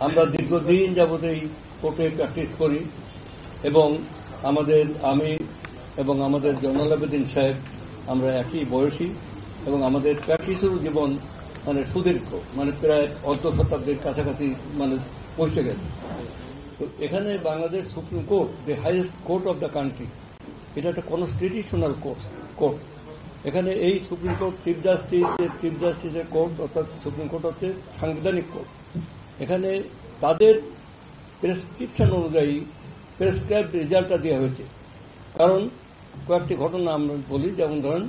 আমরা দীর্ঘদিন যাবত এই কোর্টে প্র্যাকটিস করি এবং আমি এবং আমাদের জয়নুল আবেদিন সাহেব আমরা একই বয়সী এবং আমাদের প্র্যাকটিসের জীবন মানে সুদীর্ঘ, মানে প্রায় অর্ধ শতাব্দীর কাছাকাছি মানে পৌঁছে গেছে। তো এখানে Bangladesh supreme court, the highest court of the country, এটা একটা কনস্টিটিউশনাল কোর্ট। এখানে এই সুপ্রিম কোর্ট চিফ জাস্টিসের কোর্ট, অর্থাৎ সুপ্রিম কোর্ট হচ্ছে সাংবিধানিক কোর্ট। এখানে তাদের প্রেসক্রিপশন অনুযায়ী প্রেসক্রাইবড রেজাল্টটা দেওয়া হয়েছে। কারণ কয়েকটি ঘটনা আমরা বলি, যেমন ধরেন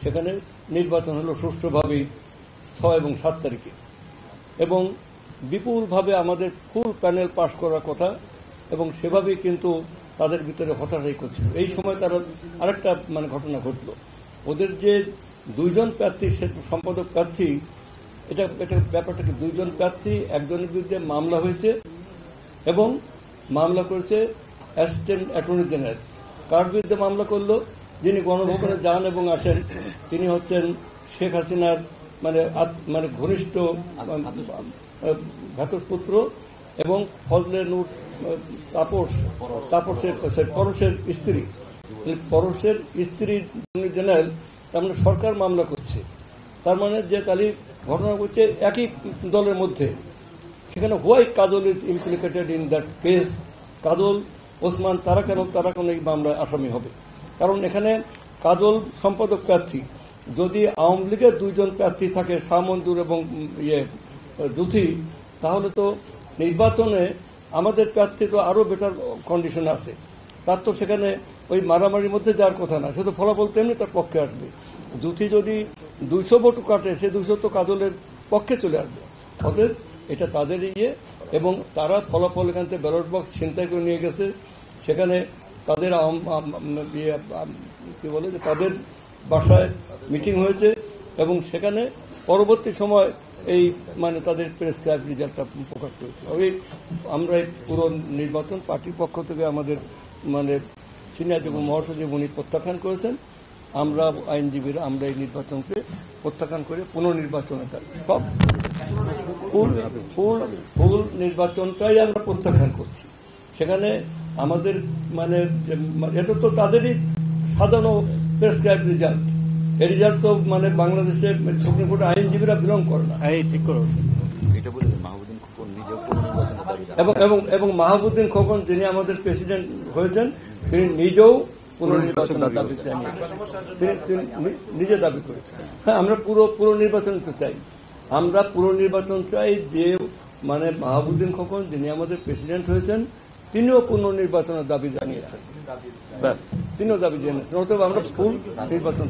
সেখানে নির্বাচন হলো সুষ্ঠুভাবেই 6 এবং 7 তারিখে এবং বিপুলভাবে আমাদের ফুল প্যানেল পাশ করার কথা এবং সেভাবেই কিন্তু তাদের ভিতরে হতাশাই করছিল। এই সময় তারা আরেকটা মানে ঘটনা ঘটল, ওদের যে 2 জন প্রার্থী, সম্পাদক প্রার্থী, এটা ব্যাপারটা কি 2 জন প্রার্থী, একজনের বিরুদ্ধে মামলা হয়েছে এবং মামলা করেছে অ্যাসিস্ট্যান্ট অ্যাটর্নি জেনারেল। কার বিরুদ্ধে মামলা করলো? যিনি গণভবনে যান এবং আসেন, তিনি হচ্ছেন শেখ হাসিনার মানে ঘনিষ্ঠ ভ্রাতুষ্পুত্র এবং ফজলে নূর পরশের স্ত্রী। পরশের স্ত্রীর জেনারেল, তার মানে সরকার মামলা করছে। তার মানে যে তালি ঘটনা ঘটছে একই দলের মধ্যে। সেখানে why Kajol is implicated in that case? Kajol, Osman তারা কেন এই মামলায় আসামি হবে? কারণ এখানে কাজল সম্পাদক প্রার্থী, যদি আওয়ামী লীগের 2 জন প্রার্থী থাকে, শাহ মঞ্জুর এবং জুথি, তাহলে তো নির্বাচনে আমাদের প্রার্থী তো আরো বেটার কন্ডিশনে আছে। তার তো সেখানে ওই মারামারির মধ্যে যাওয়ার কথা না, শুধু ফলাফল তেমনি তার পক্ষে আসবে। জুথি যদি 200 ভোট কাটে, সে 200 তো কাজলের পক্ষে চলে আসবে। অতএব এটা তাদের এবং তারা ফলাফল এখান থেকে ব্যালট বক্স ছিনতাই করে নিয়ে গেছে। সেখানে তাদের কি বলে যে তাদের বাসায় মিটিং হয়েছে এবং সেখানে পরবর্তী সময় এই মানে তাদের প্রেসক্রাইব রেজাল্টটা প্রকাশ করেছে। আমরা এই পুরো নির্বাচন পার্টির পক্ষ থেকে আমাদের মানে সিনিয়র যুব মহাসচিব উনি প্রত্যাখ্যান করেছেন। আমরা আইনজীবীরা আমরা এই নির্বাচনকে প্রত্যাখ্যান করে পুনর্নির্বাচনের সব ফুল নির্বাচনটাই আমরা প্রত্যাখ্যান করছি। সেখানে আমাদের মানে এটা তো তাদেরই সাধারণ প্রেসক্রাইব রেজাল্ট। এই রেজাল্ট তো মানে বাংলাদেশের সুপ্রিম কোর্টের আইনজীবীরা বিলং করে না। এবং মাহবুদ্দিন খোকন, যিনি আমাদের প্রেসিডেন্ট হয়েছেন, তিনি নিজেও পুনর্নির্বাচনের দাবি জানিয়েছেন, তিনি নিজে দাবি করেছেন। হ্যাঁ, আমরা পুরো নির্বাচন তো চাই। আমরা পুনর্নির্বাচন চাই যে মানে মাহবুদ্দিন খোকন, যিনি আমাদের প্রেসিডেন্ট হয়েছেন, তিনিও পুনর্নির্বাচনের দাবি জানিয়েছেন। অতএব আমরা ফুল নির্বাচন